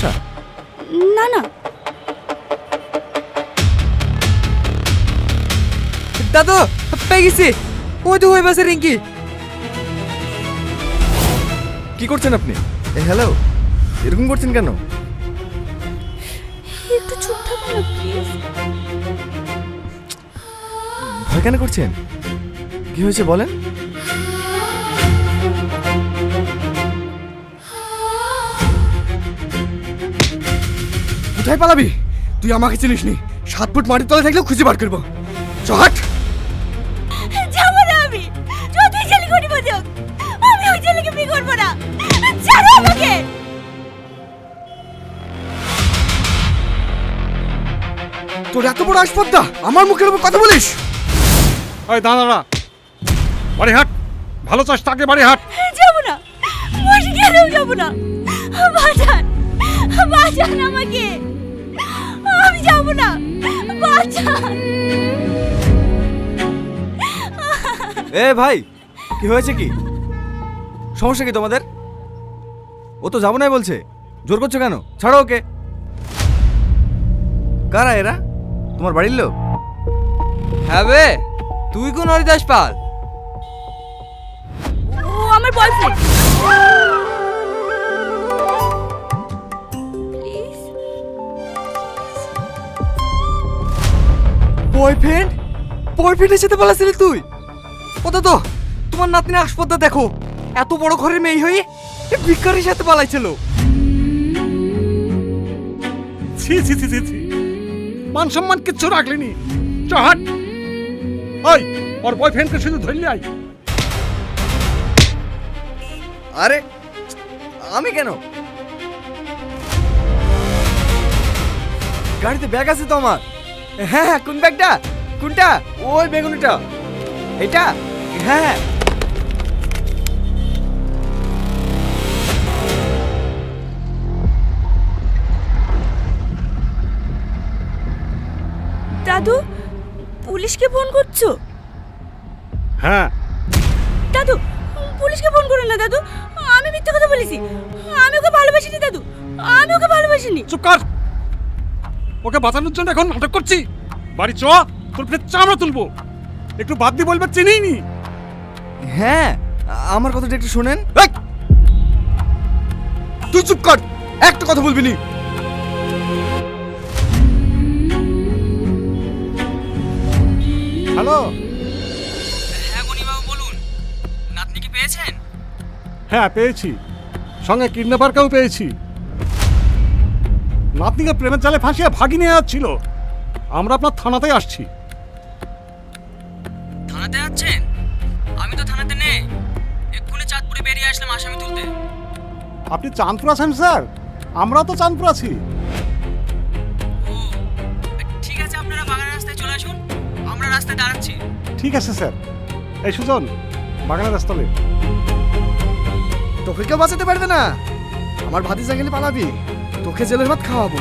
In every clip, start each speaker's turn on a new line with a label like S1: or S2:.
S1: সমস্যা?
S2: না না।
S1: দাদু পেয়ে গেছি, ওই তো হয়ে বাসে রিঙ্কি। কি করছেন আপনি? হ্যালো, এরকম করছেন কেন?
S2: একটু চুপ থাকো না প্লিজ।
S1: ভয় কেন করছেন? কি হয়েছে বলেন? কোথায় পালাবি? তুই আমাকে চিনিস নি। 7 ফুট মাটির তলে থাকলেও খুঁজে বার করবো। চট
S2: যাবো না আমি। যদি ছেলে করি বাজক, আমি ওই ছেলেকে বিয়ে করবো না। ছাড়ো আমাকে।
S1: তোর এত বড় আসপদ্দা, আমার মুখের উপর কথা বলিস?
S3: ওই দাঁড়া, বাড়ি হাট। ভালো চাস তাকে বাড়ি হাট।
S2: যাবো না, বসে গেলেও যাবো না। বাঁচান, বাঁচান আমাকে। আমি যাবো না, বাঁচান।
S1: এ ভাই, কি হয়েছে? কি সমস্যা কি তোমাদের? ও তো যাবো নাই বলছে, জোর করছো কেন? ছাড়ো ওকে। কারা এরা? তোমার বাড়ির লোক?
S4: হ্যাঁ বে, তুই কোন হরিদাস পাল?
S2: ও আমার বয়ফ্রেন্ড। প্লিজ।
S1: বয়ফ্রেন্ড? বয়ফ্রেন্ডের সাথে পালাছিলি তুই? ওটা তো তোমার নাতনি আসপদ্দা, দেখো এত বড় ঘরের মেয়ে হয়ে ভিক্ষারির সাথে পালাইছিল।
S3: ছি ছি ছি ছি ছি, মান সম্মান কিচ্ছু রাখলিনি। চ হাট। ওই ওর বয়ফ্রেন্ডকে শুধু ধরলি আই।
S1: আরে আমি কেন? গাড়িতে ব্যাগ আছে তো আমার। হ্যাঁ হ্যাঁ, কোন ব্যাগটা? কোনটা? ওই বেগুনিটা। এটা? হ্যাঁ হ্যাঁ।
S2: দাদু, পুলিশকে ফোন করছো?
S3: হ্যাঁ,
S2: দাদু, পুলিশকে ফোন করো না দাদু। আমি মিথ্যা কথা বলেছি। আমি ওকে ভালোবাসিনি দাদু, আমি ওকে ভালোবাসিনি।
S3: চুপ কর। ওকে বাঁচানোর জন্য এখন নাটক করছি। বাড়ি চ, তোর ফের চামড়া তুলবো। একটু বাদ দিয়ে বলবে চিনিই নি।
S1: হ্যাঁ, আমার কথাটা একটু শোনেন। তুই চুপ কর, একটা কথা বলবি নি।
S3: হ্যালো।
S4: হ্যাঁ গনিবাবু বলুন, নাতনি কি পেয়েছেন?
S3: হ্যাঁ পেয়েছি, সঙ্গে কিডন্যাপারকেও পেয়েছি। নাতনিকে প্রেমের জালে ফাঁসিয়ে ভাগি নিয়ে যাচ্ছিল। আমরা আপনার থানাতেই আসছি।
S4: থানাতে আছেন? আমি তো থানাতে নেই, এক্ষুনি চাঁদপুরে বেরিয়ে আসলাম আসামি তুলতে।
S3: আপনি চাঁদপুর আছেন স্যার? আমরাও তো চাঁদপুর আছি।
S4: ও ঠিক আছে, আপনারা বাগান রাস্তায় চলে আসুন, আমরা রাস্তায় দাঁড়াচ্ছি।
S3: ঠিক আছে স্যার। এই সুজন, বাগানের রাস্তালে।
S1: তোকে কেউ বাঁচাতে পারবে না। আমার ভাতিজা গেলে পালাবি, তোকে জেলের ভাত খাওয়াবো।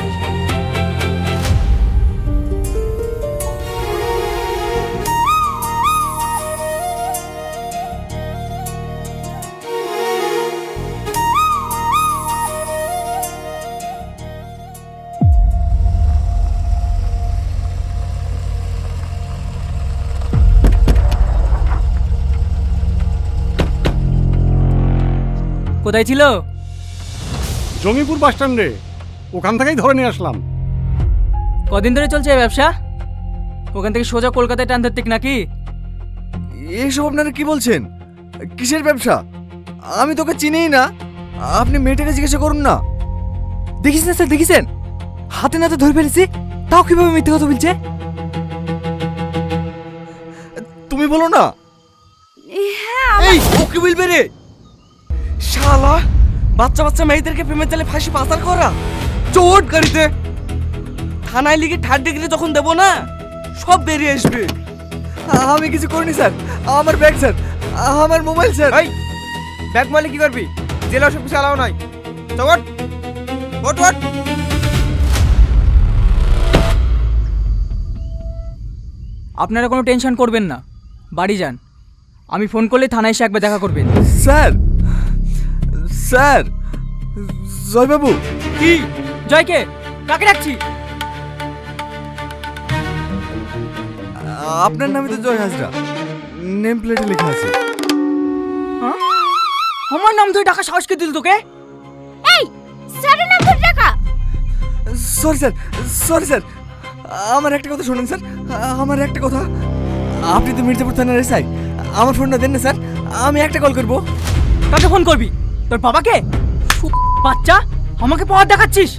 S4: কোথায় ছিল?
S3: জঙ্গিপুর বাস স্ট্যান্ডে, ওখান থেকেই ধরে নিয়ে আসলাম।
S4: কদিন ধরে চলছে এই ব্যবসা? ওখান থেকে সোজা কলকাতায় টান ধরতে নাকি?
S1: এইসব আপনারা কি বলছেন? কিসের ব্যবসা? আমি তোকে চিনিই না। আপনি মেয়েটাকে জিজ্ঞাসা করুন না। দেখিস না স্যার, দেখিছেন হাতে নাতে ধরে ফেলেছি, তাও কিভাবে মিথ্যে কথা বলছে? তুমি বলো না।
S2: হ্যাঁ,
S1: এই ও কি বলবে রে? শালা, বাচ্চা বাচ্চা মেয়েদেরকে প্রেমের জালে ফাঁসি পাচার করা। চোট গাড়িতে থানায় লিখে 3rd ডিগ্রি যখন দেবো না, সব বেরিয়ে আসবে। আমি কিছু করিনি স্যার। আমার ব্যাগ স্যার, আমার মোবাইল স্যার। এই ব্যাগ মালে কি করবি? জেলা সব কিছু আলাও নাই। চট ওট ওট।
S4: আপনারা কোনো টেনশন করবেন না, বাড়ি যান। আমি ফোন করলে থানায় এসে একবার দেখা করবেন।
S1: স্যার, স্যার, জয়বাবু। কি
S4: জয়কে কাকে ডাকছি?
S1: আপনার নামে তো জয় হাজরা নেম প্লেটে লেখা আছে।
S4: হ্যাঁ? আমার নাম ধরে ডাকা সাহস কে দিল তোকে?
S2: এই স্যারের নাম ধরে ডাকা।
S1: সরি স্যার আমার একটা কথা শুনুন স্যার, আমার একটা কথা। আপনি তো মির্জাপুর থানার এসআই, আমার ফোনটা দেন না স্যার, আমি একটা কল করবো।
S4: কাকে ফোন করবি? তোর বাবাকে? বাচ্চা, আমাকে পাওয়ার দেখাচ্ছিস?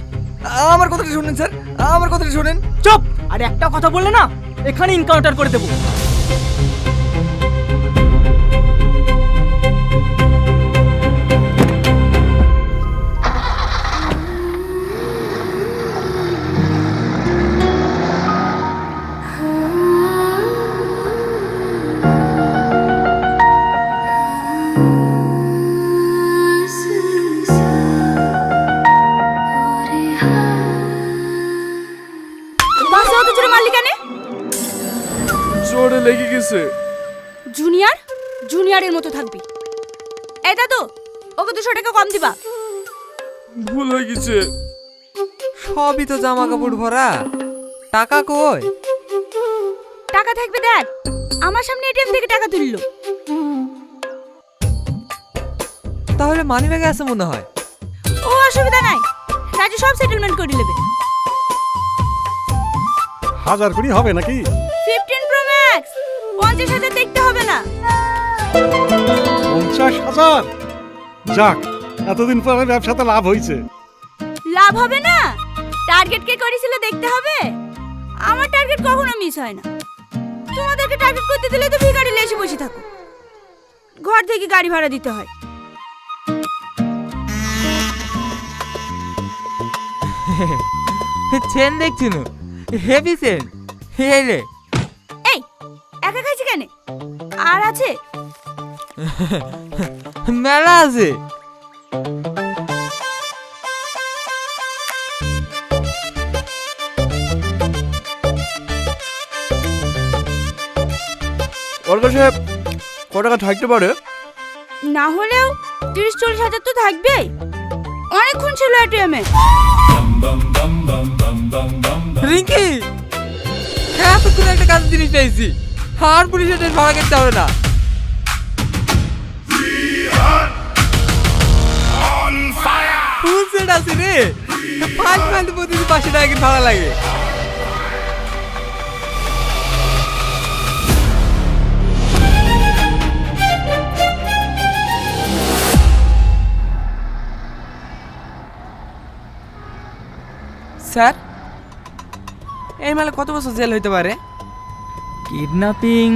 S1: আমার কথাটা শুনুন স্যার, আমার কথাটা শুনেন।
S4: চুপ! আর একটা কথা বললে না এখানে ইনকাউন্টার করে দেবো।
S2: বাসে অত জোরে মারলি কেন?
S1: জোরে লেগে গেছে।
S2: জুনিয়রের মতো থাকবি। এই দাদু, ওকে 200 টাকা কম দিবা।
S1: ভুল হয়ে গেছে।
S5: সবই তো জামা কাপড় ভরা, টাকা কই?
S2: টাকা থাকবে দেখ, আমার সামনে এটিএম থেকে টাকা তুললো।
S5: তাহলে মানি ব্যাগে আছে মনে হয়।
S2: ও অসুবিধা নাই, রাজু সব সেটেলমেন্ট করে নেবে।
S3: 1000 কোটি হবে নাকি?
S2: 15 প্রো ম্যাক্স, 50,000 দেখতে হবে না।
S3: 50,000? যাক, এতদিন পরে ব্যবসাতে লাভ হয়েছে।
S2: লাভ হবে না? টার্গেট কে করেছিল দেখতে হবে। আমার টার্গেট কখনো মিস হয় না। তোমাদেরকে টার্গেট করতে দিলে তো ভিখারি লেসে বসে থাকো, ঘর থেকে গাড়ি ভাড়া দিতে হয়।
S5: চেন দেখছি না, হেভি চেন। রে
S2: এই একা খাইছি কেন? আর আছে?
S5: মেলা আছে।
S1: ওর কাছে কত টাকা থাকতে পারে?
S2: না হলেও 30-40 হাজার তো থাকবেই। অনেকক্ষণ ছিল এটিএমে।
S5: রিঙ্কি, এতক্ষণ একটা কাজ জিনিস পেয়েছি, আর পুলিশের ট্রেন ভাড়া করতে হবে না। ফুল সেট আছে রে, 5 মাইল প্রতিদিন 500 টাকা করে ভাড়া লাগে।
S1: স্যার, এই মালে কত বছর জেল হইতে পারে?
S4: কিডন্যাপিং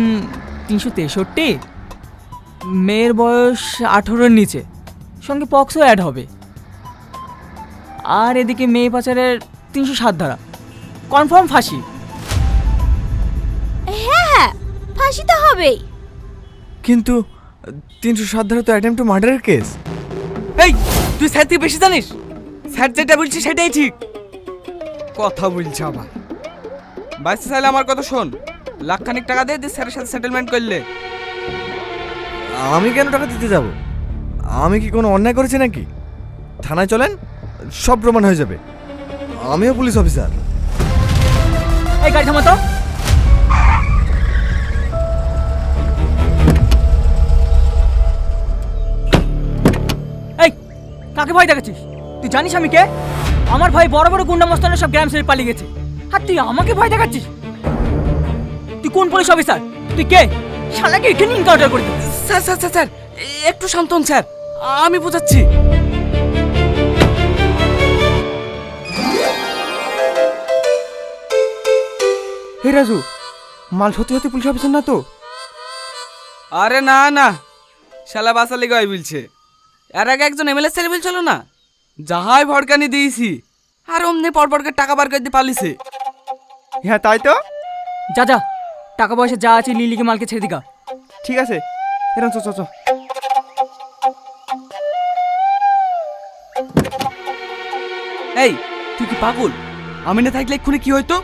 S4: 363, মেয়ের বয়স 18-এর নিচে, সঙ্গে পক্সও অ্যাড হবে। আর এদিকে মেয়ে পাচারের 307 ধারা, কনফার্ম ফাঁসি।
S2: হ্যাঁ, ফাঁসি তো হবেই।
S1: কিন্তু 307 ধারা তো অ্যাটেম্প টু মার্ডারের কেস। এই তুই স্যার থেকে বেশি জানিস? স্যার যেটা বলছি সেটাই ঠিক। কথা বলছে আবার। বাইসে চাইলে আমার কথা শোন, লাখখানিক টাকা দিয়ে স্যারের সাথে সেটেলমেন্ট করলে। আমি কেন টাকা দিতে যাব? আমি কি কোনো অন্যায় করেছি নাকি? থানায় চলেন, সব প্রমাণ হয়ে যাবে। আমিও পুলিশ অফিসার।
S4: এই গাড়ি থামা তো। এই কাকে ভয় দেখাচ্ছিস? তুই জানিস আমি কে? আমার ভাই বড় বড় গুন্ডা মস্তানের সব গ্রাম ছেড়ে পালিয়ে গেছে, আর তুই আমাকে ভয় দেখাচ্ছিস? তুই কোন পুলিশ অফিসার? তুই কে? শালাকে এখানে ইনকাউন্টার করে দে।
S1: স্যার স্যার স্যার স্যার একটু শান্ত হন স্যার, আমি বোঝাচ্ছি। হে রাজু, মাল সত্যি সত্যি পুলিশ অফিসার না তো? আরে না না, শালা বাসালি গাই বলছে। এর আগে একজন এমএলএ ছেলে বলছিল না, যাহাই ভড়কানি দিয়েছি আর অমনি পরপরকে টাকা বার করে দিয়ে পালিছে। হ্যাঁ তাই তো।
S4: যা যা, টাকা পয়সা যা আছে লিলিকে মালকে ছেড়ে দিগা।
S1: ঠিক আছে, এরকম চ চ চ। এই তুই কি পাগল? আমি না থাকলে এক্ষুনি কি হইতো?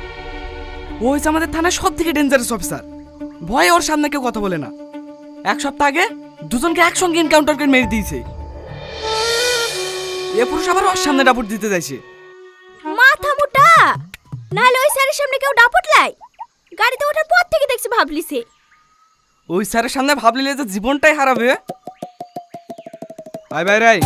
S1: ও হচ্ছে আমাদের থানার সব থেকে ডেঞ্জারাস অফিসার। ভয়ে ওর সামনে কেউ কথা বলে না। 1 সপ্তাহ আগে দুজনকে একসঙ্গে এনকাউন্টার করে মেরে দিয়েছে। এ পুরুষ আবার ওর সামনে রাপোর্ট দিতে যাইছে।
S2: নাহলে ওই স্যারের সামনে কেউ ডাপটলাই। গাড়িতে ওঠার পর থেকে দেখছি ভাবলিছে।
S1: ওই স্যারের সামনে ভাবলিলে যে জীবনটাই হারাবে। বাই বাই রাই।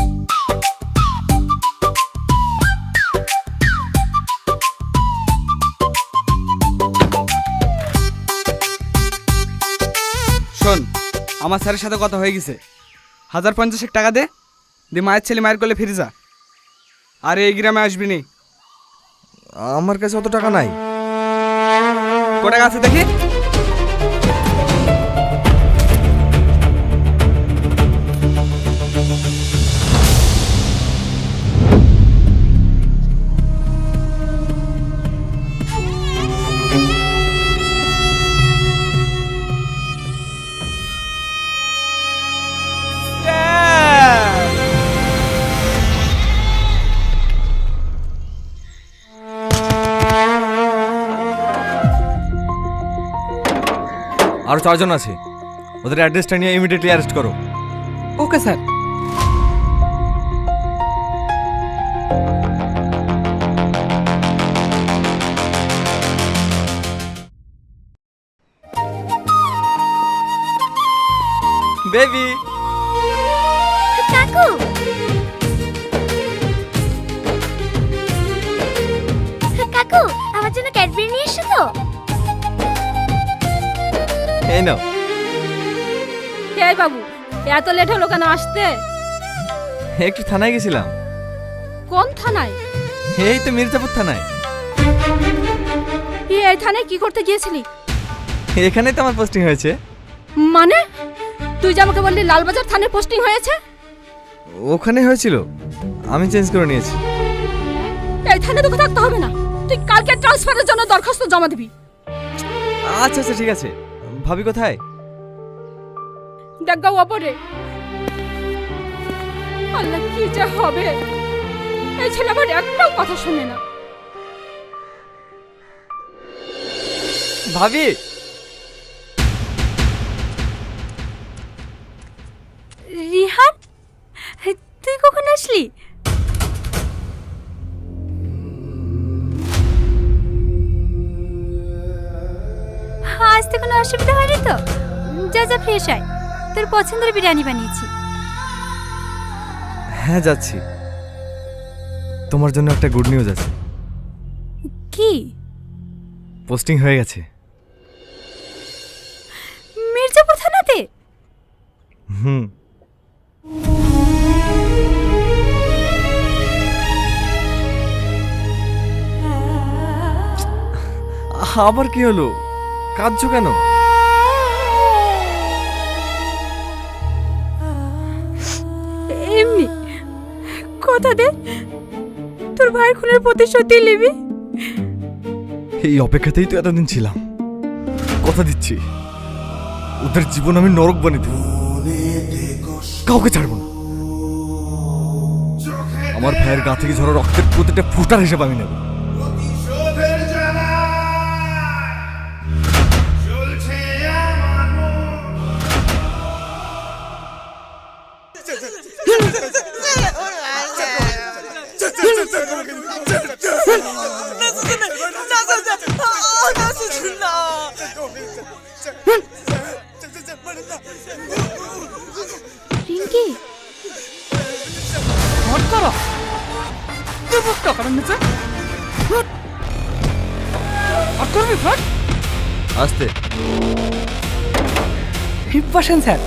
S1: শোন, আমার স্যারের সাথে কথা হয়ে গেছে। 1050 টাকা দে, দিয়ে মায়ের ছেলে মায়ের কোলে ফিরে যা। আর এই গ্রামে আসবি নি।
S6: আমার কাছে অত টাকা নাই।
S1: কত টাকা আছে দেখি?
S6: আরো 4 জন আছে, ওদের অ্যাড্রেসটা নিয়ে ইমিডিয়েটলি অ্যারেস্ট করো।
S5: Okay sir.
S1: বেবি
S2: কাকু, কাকু আমার জন্য ক্যাডবেরি নিয়ে এসো তো।
S6: এই নাও।
S2: এই বাবু, এত লেট হলো কেন আসতে?
S6: একটু থানায় গেছিলাম।
S2: কোন থানায়?
S6: এই তো মির্জাপুর থানায়।
S2: এই থানায় কি করতে গিয়েছিলি?
S6: এখানেই তো আমার পোস্টিং হয়েছে।
S2: মানে তুই যে আমাকে বললি লালবাজার থানায় পোস্টিং হয়েছে?
S6: ওখানে হয়েছিল, আমি চেঞ্জ করে নিয়েছি।
S2: এই থানায় তোকে থাকতে হবে না, তুই কালকে ট্রান্সফারের জন্য দরখাস্ত জমা দিবি।
S6: আচ্ছা আচ্ছা ঠিক আছে। ভাবি কোথায়?
S2: দেখগা ওপরে। আল্লাহ কি যে হবে, এই ছেলে আমার একটাও কথা শুনে না।
S6: ভাবি,
S2: রিহান, তুই কখন আসলি? আজ তো কোনো অসুবিধা হয়নি তো? যা যা ফ্রেশ আয়, তোর পছন্দের বিরিয়ানি বানিয়েছি।
S6: হ্যাঁ যাচ্ছি। তোমার জন্য একটা গুড নিউজ আছে।
S2: কি?
S6: পোস্টিং হয়ে গেছে।
S2: মির্জাপুর থানাতে?
S6: হুম। আবার কি হলো? কাঁদছো কেন?
S2: এমনি কথা দে, তোর ভাইয়ের খুনের প্রতিশোধ দিয়ে নিবি।
S6: এই অপেক্ষাতেই তো এতদিন ছিলাম। কথা দিচ্ছি, ওদের জীবন আমি নরক বানিয়ে দেব। কাউকে ছাড়বো না। আমার ভাইয়ের গা থেকে ঝরা রক্তের প্রতিটা ফুটার হিসেবে আমি নেব।
S2: রিঙ্কি,
S1: হট করো। তুই বুকটা করেন নিচে। হট করবি ফট।
S6: আস্তে।
S4: বসেন স্যার।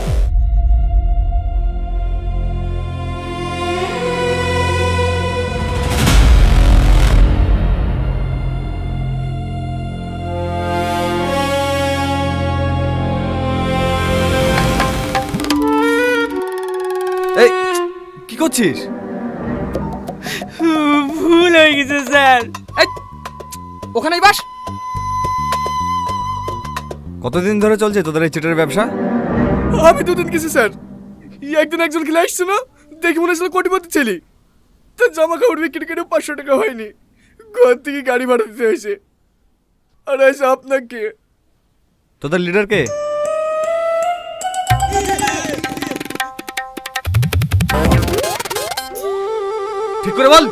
S6: এই কি করছিস?
S4: ভুল হয়ে গেছে স্যার।
S1: ওখানেই বাস।
S6: কতদিন ধরে চলছে তোদের এই চিটের ব্যবসা?
S3: আমি দুদিন গেছি স্যার। একদিন একজন খেলে আসছে না, দেখি মনে হচ্ছিল কোটিপতি ছেলে। তার জামা কাপড় বিক্রি করে 500 টাকা হয়নি, ঘর থেকে গাড়ি ভাড়া দিতে হয়েছে। আর এসে আপনাকে।
S6: তোদের লিডার কে? ঠিক করে বল।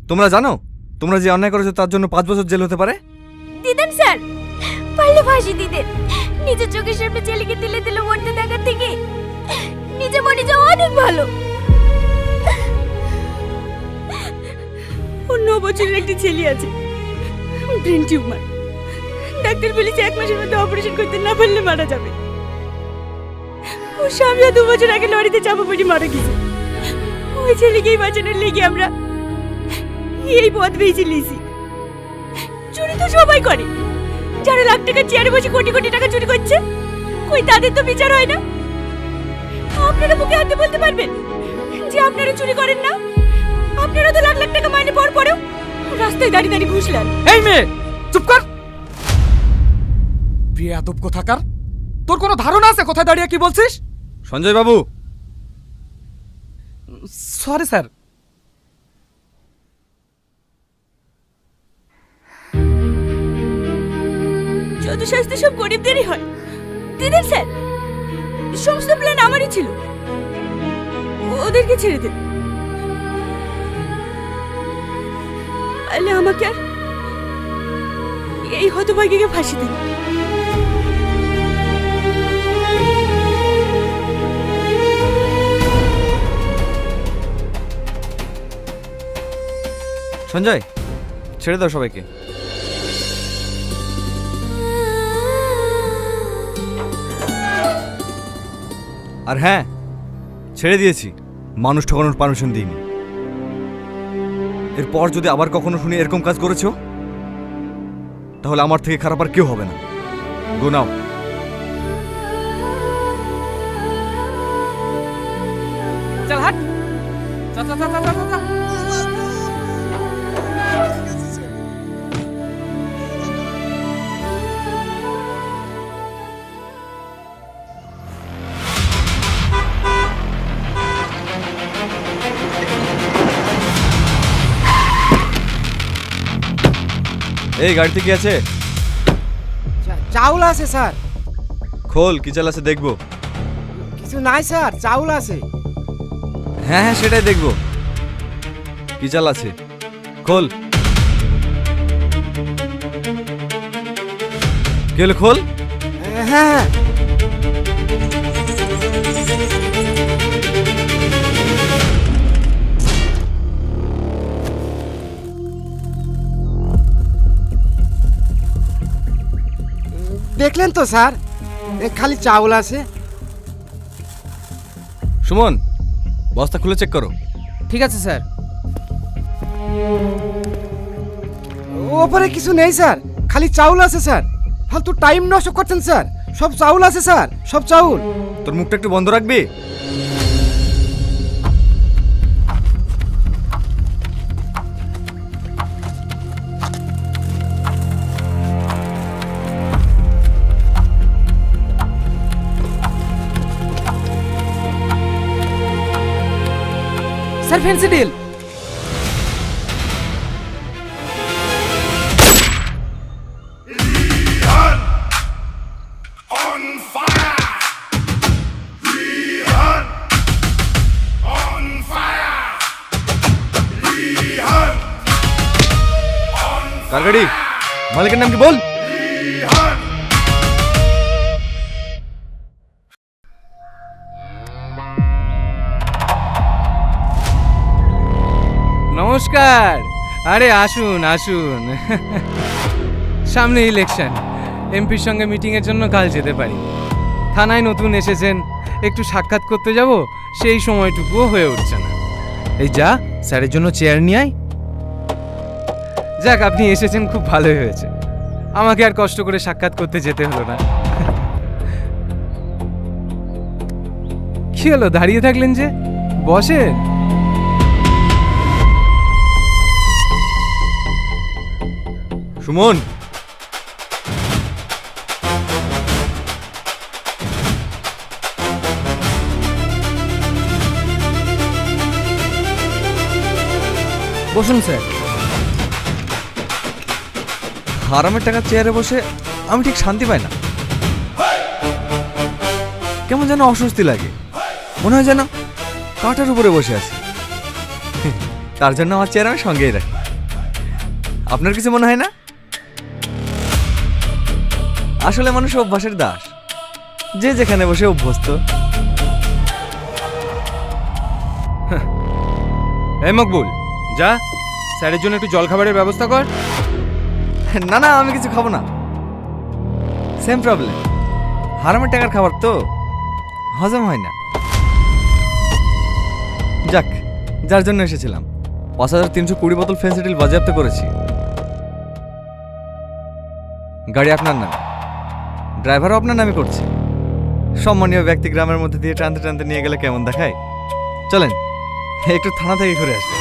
S6: তোমরা জানো তোমরা যে অন্যায় করেছো তার জন্য 5 বছর জেল হতে পারে?
S2: দিদেন স্যার, পারলে ফাঁসি দিতেন। নিজের চোখের সামনে ছেলেকে দিলে দিলে মরতে দেখার থেকে নিজে মরে যাওয়া অনেক ভালো। ওর 9 বছরের একটি ছেলে আছে, ব্রেন টিউমার। ডাক্তার বলেছে 1 মাসের মধ্যে অপারেশন করতে না পারলে মারা যাবে। ওর স্বামীও 2 বছর আগে লরিতে চাপা পড়ে মারা গেছে। ওই ছেলেকেই বাঁচানোর লেগে আমরা এই পথ বেছে নিয়েছি। চুরি তো সবাই করে, যারা লাখ টাকা চেয়ারে বসে কোটি কোটি টাকা চুরি করছে, কই তাদের তো বিচার হয় না। আপনারা মুখে হাতে বলতে পারবেন যে আপনারা চুরি করেন না? আপনারা তো লাখ লাখ টাকা মাইনে পাওয়ার পরেও রাস্তায় দাঁড়িয়ে দাঁড়িয়ে ঘুষ নেন।
S3: এই মেয়ে চুপ কর। বেয়াদব কোথাকার, তোর কোনো ধারণা আছে কোথায় দাঁড়িয়ে কি বলছিস?
S6: সঞ্জয় বাবু,
S3: সরি স্যার।
S2: যত শাস্তি সব গরিবদেরই হয়। দিদিন স্যার, সমস্ত প্ল্যান আমারই ছিল, ওদেরকে ছেড়ে দেন। তাহলে আমাকে আর এই হতভাগীকে ফাঁসি দেন।
S6: সঞ্জয় ছেড়ে দাও সবাইকে। আর হ্যাঁ, ছেড়ে দিয়েছি, মানুষ ঠকানোর পারমিশন দিইনি। এরপর যদি আবার কখনো শুনি এরকম কাজ করেছো, তাহলে আমার থেকে খারাপ আর কেউ হবে না। গো নাও।
S3: চল হাট, চল চল চল চল চল।
S6: এই গাড়িতে কি আছে?
S7: চাউল আছে স্যার।
S6: খোল, কি চাল আছে দেখবো।
S7: কিছু নাই স্যার, চাউল আছে।
S6: হ্যাঁ হ্যাঁ, সেটাই দেখবো। কি চাল আছে, খোল। কি হলো, খোল।
S7: হ্যাঁ হ্যাঁ। দেখলেন তো স্যার, খালি চাউল আছে।
S6: সুমন, বস্তা খুলে চেক করো।
S5: ঠিক আছে স্যার।
S7: ওপরে কিছু নেই স্যার, খালি চাউল আছে স্যার। ফালতু টাইম নষ্ট করছেন স্যার, সব চাউল আছে স্যার, সব চাউল।
S6: তোর মুখটা একটু বন্ধ রাখবি?
S5: Sir fancy deal.
S6: কার গাড়ি? মালিকের নাম কি বল।
S5: নমস্কার। আরে আসুন আসুন। সামনে ইলেকশন, এমপির সঙ্গে মিটিংয়ের জন্য কাল যেতে পারি। থানায় নতুন এসেছেন, একটু সাক্ষাৎ করতে যাব, সেই সময়টুকুও হয়ে উঠছে না। এই যা, স্যারের জন্য চেয়ার নিয়ে আয়। যাক, আপনি এসেছেন, খুব ভালোই হয়েছে। আমাকে আর কষ্ট করে সাক্ষাৎ করতে যেতে হলো না। কি হলো, দাঁড়িয়ে থাকলেন যে? বসেন।
S6: সুমন,
S5: বসুন স্যার।
S6: হারামের টাকা চেয়ারে বসে আমি ঠিক শান্তি পাই না। কেমন যেন অস্বস্তি লাগে, মনে হয় যেন কাঁটার উপরে বসে আছি। তার জন্য আমার চেয়ার আমি সঙ্গেই রাখি। আপনার কিছু মনে হয় না? আসলে মানুষ অভ্যাসের দাস, যে যেখানে বসে অভ্যস্ত।
S5: এই মকবুল, যা স্যারের জন্য একটু জলখাবারের ব্যবস্থা কর।
S6: না না, আমি কিছু খাবো না। সেম প্রবলেম, হারামের টাকার খাবার তো হজম হয় না। যাক, যার জন্য এসেছিলাম ৫,৩২০ বোতল ফেন্সিডিল বাজেয়াপ্ত করেছি। গাড়ি আপনার নামে, ড্রাইভারও আপনার নামে করছে। সম্মানীয় ব্যক্তি গ্রামের মধ্যে দিয়ে টানতে টানতে নিয়ে গেলে কেমন দেখায়? চলেন একটু থানা থেকে ঘুরে আসবে।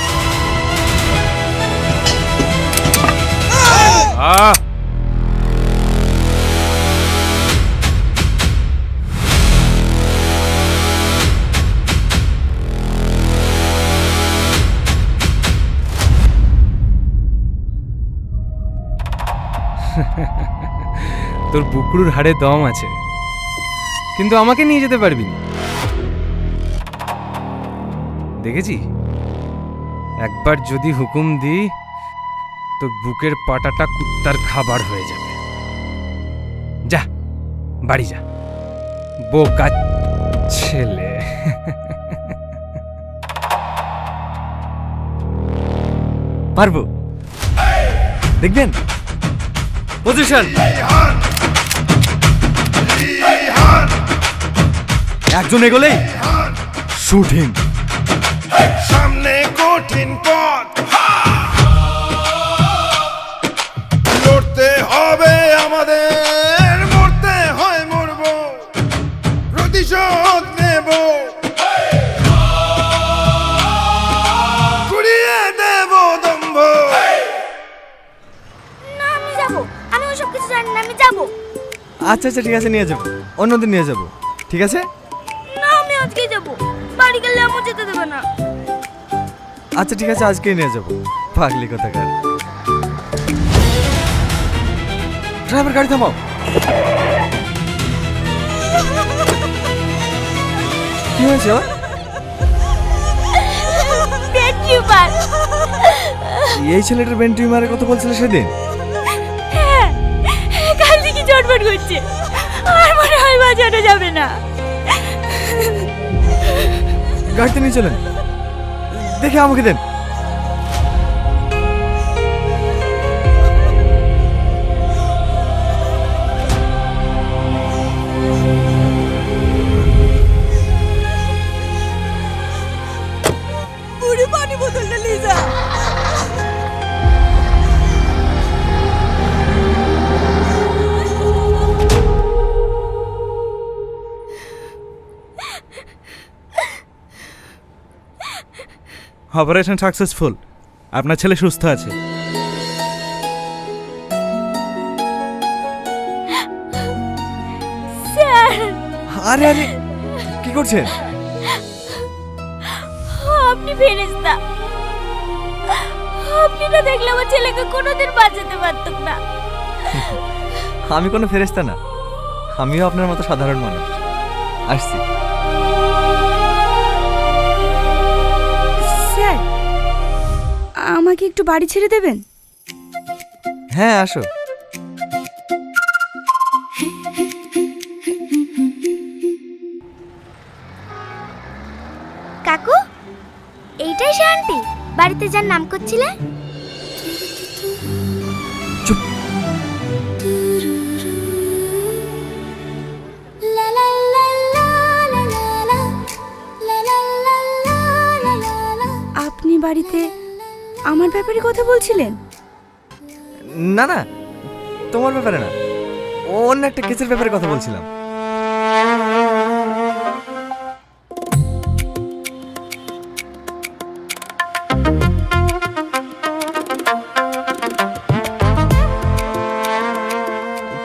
S5: তোর বুকরুর হাড়ে দম আছে, কিন্তু আমাকে নিয়ে যেতে পারবি না। দেখেছি, একবার যদি হুকুম দিই তোর বুকের পাটাটা কুত্তার খাবার হয়ে যাবে। যা বাড়ি যা, বোকা ছেলে।
S6: পারবো, দেখবেন। পজিশন, একজন এগোলেই শুট হিম।
S8: সামনে কঠিন পথ, লড়তে হবে আমাদের, মরতে হয় মরব, প্রতিশোধ নেব, ঘুরিয়ে দেব দম্ভ।
S2: না আমি যাব, আমি ওসব কিছু জানি না, আমি যাব।
S6: আচ্ছা আচ্ছা, ঠিক আছে, নিয়ে যাবো, অন্যদিন নিয়ে যাবো, ঠিক আছে?
S2: না আমি আজকেই যাব, বাড়ি গেলে আমু যেতে দেবে না।
S6: আচ্ছা ঠিক আছে, আজকেই নিয়ে যাবো। পাগলি কোথাকার। ড্রাইভার, গাড়ি থামাও। কি হয়েছে ওর?
S2: পেট টিউমার।
S6: এই ছেলেটার ব্রেন টিউমারের কথা বলছিল সেদিন।
S2: হ্যাঁ, কাল থেকে জটফট করছে, আর মনে হয় বাঁচানো যাবে না।
S6: গাড়িতে নিয়ে চলেন, দেখে আমাকে দেন।
S2: পুরো পানি বোতলটা নিয়ে যা।
S9: অপারেশন সাকসেসফুল, আপনার ছেলে সুস্থ আছে।
S2: স্যার,
S6: আরে আরে, কি করছেন?
S2: আপনি ফেরেশতা, আপনি না দেখলে আমার ছেলেকে কোনোদিন বাঁচাতে পারতাম না।
S6: আমি কোনো ফেরেশতা না, আমিও আপনার মতো সাধারণ মানুষ। আসছি।
S2: স্যার, আমাকে একটু বাড়ি ছেড়ে দেবেন?
S6: হ্যাঁ, আসো।
S2: কাকু, এইটাই সে আন্টি বাড়িতে যার নাম করছিলে?
S6: চুপ।
S2: আপনি বাড়িতে আমার ব্যাপারে কথা বলছিলেন?
S6: না না, তোমার ব্যাপারে না, অন্য একটা কেসের ব্যাপারে কথা বলছিলাম।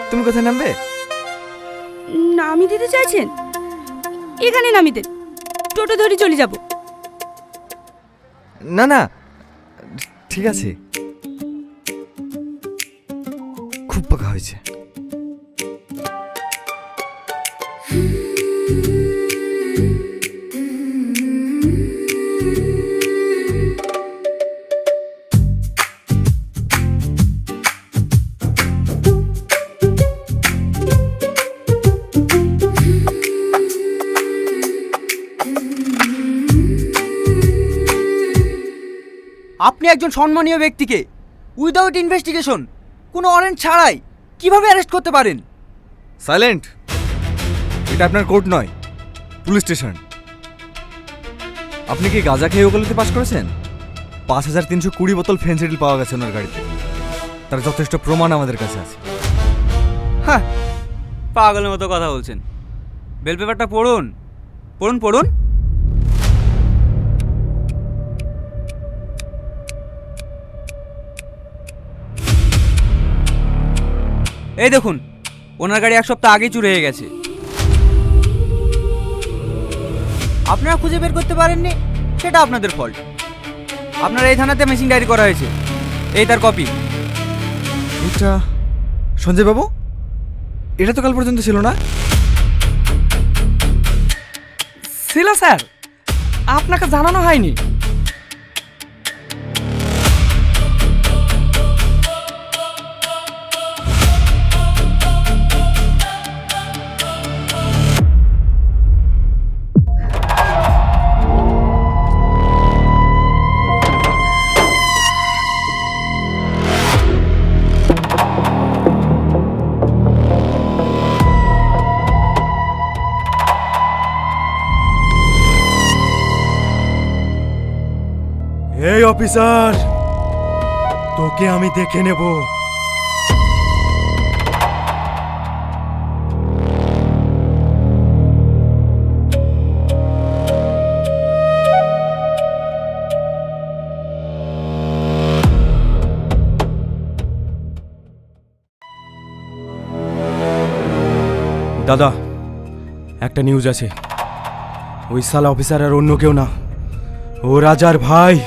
S6: তুমি কোথায় নামবে?
S2: নামিয়ে দিতে চাইছেন? এখানে নামিয়ে দেন, টোটো ধরে চলে যাব।
S6: না না, ঠিক আছে, খুব পাকা হয়েছে।
S4: আপনি একজন সম্মানীয় ব্যক্তিকে উইদাউট ইনভেস্টিগেশন কোনো ওয়ারেন্ট ছাড়াই কিভাবে অ্যারেস্ট করতে পারেন?
S6: সাইলেন্ট। এটা আপনার কোর্ট নয়, পুলিশ স্টেশন। আপনি কি গাঁজা খেয়ে ওগুলোতে পাস করেছেন? 5320 বোতল ফেন্সিডিল পাওয়া গেছে ওনার গাড়িতে। তার যথেষ্ট প্রমাণ আমাদের কাছে আছে।
S4: হ্যাঁ, পাগলের মতো কথা বলছেন। বেল পেপারটা পড়ুন, পড়ুন পড়ুন। এই দেখুন, ওনার গাড়ি 1 সপ্তাহ আগেই চুরি হয়ে গেছে। আপনারা খুঁজে বের করতে পারেননি, সেটা আপনাদের ফল্ট। আপনার এই থানাতে মিসিং ডায়েরি করা হয়েছে, এই তার কপি।
S6: এটা সঞ্জয় বাবু, এটা তো কাল পর্যন্ত ছিল না।
S1: ছিল স্যার, আপনাকে জানানো হয়নি।
S9: এই অফিসার, তোকে আমি দেখে নেব। দাদা, একটা নিউজ আছে। ওই সালা অফিসার আর অন্য কেউ না, ও রাজার ভাই।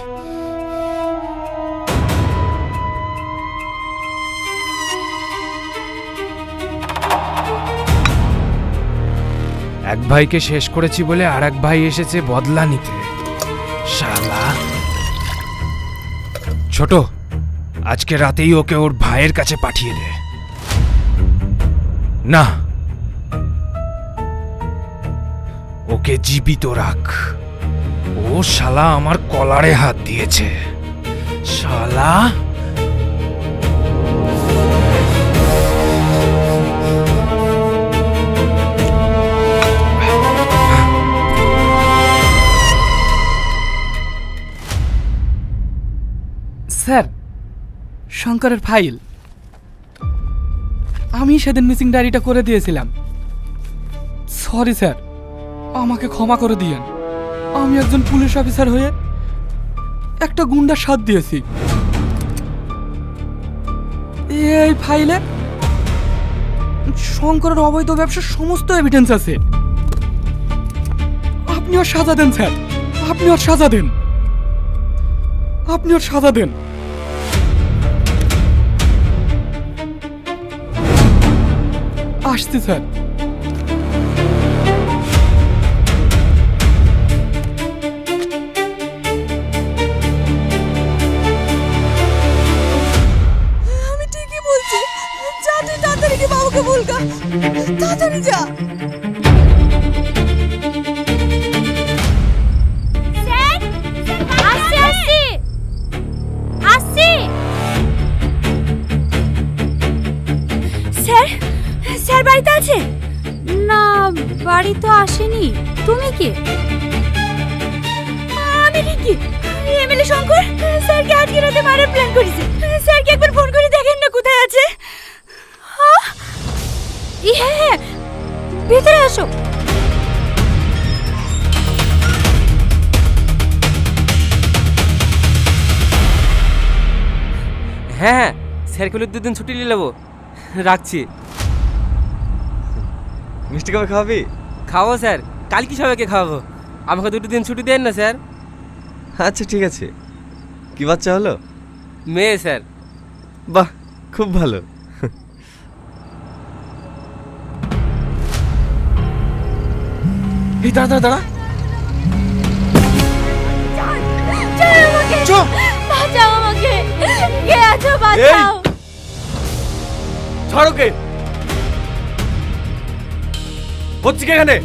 S5: এক ভাইকে শেষ করেছি বলে আর এক ভাই এসেছে বদলা নিতে। শালা ছোট, আজকে রাতেই ওকে ওর ভাইয়ের কাছে পাঠিয়ে দে। না, ওকে জীবিত রাখ। ও শালা আমার কলারে হাত দিয়েছে। শালা
S1: স্যার, শঙ্করের ফাইল। আমি সেদিন মিসিং ডায়েরিটা করে দিয়েছিলাম। সরি স্যার, আমাকে ক্ষমা করে দিয়েন। আমি একজন পুলিশ অফিসার হয়ে একটা গুন্ডার সাথ দিয়েছি। এই ফাইলে শঙ্করের অবৈধ ব্যবসার সমস্ত এভিডেন্স আছে। আপনি ওর সাজা দেন স্যার, আপনি ওর সাজা দেন, আপনি ওর সাজা দেন। আসছি স্যার।
S2: আমি ঠিকই বলছি, যা তুই তাড়াতাড়ি গিয়ে বাবুকে বলগা, তাড়াতাড়ি যা। স্যার, আসছি আসছি আসছি। স্যার, স্যার বাড়িতে আছে? না, বাড়ি তো আসেনি। তুমি কে? আমি রিঙ্কি, এমএলএ শঙ্কর স্যারকে আজকে রাতে মারার প্ল্যান করেছে। স্যারকে একবার ফোন করে দেখেন না কোথায় আছে। হ্যাঁ হ্যাঁ, ভিতরে আসো।
S1: হ্যাঁ, স্যারগুলোর 2 দিন ছুটি নিয়ে নেবো। রাখছি।
S6: মিষ্টি কবে খাওয়াবি?
S1: খাবো স্যার, কাল কি সবাইকে খাওয়াবো। আমাকে 2 দিন ছুটি দেন না স্যার।
S6: আচ্ছা ঠিক আছে। কি বাচ্চা হলো?
S1: মেয়ে স্যার।
S6: বাহ, খুব ভালো।
S1: এই দাঁড়া দাঁড়া,
S2: বাঁচাও আমাকে, কে আছো বাঁচাও।
S1: ছাড়ো কে হচ্ছে কি এখানে?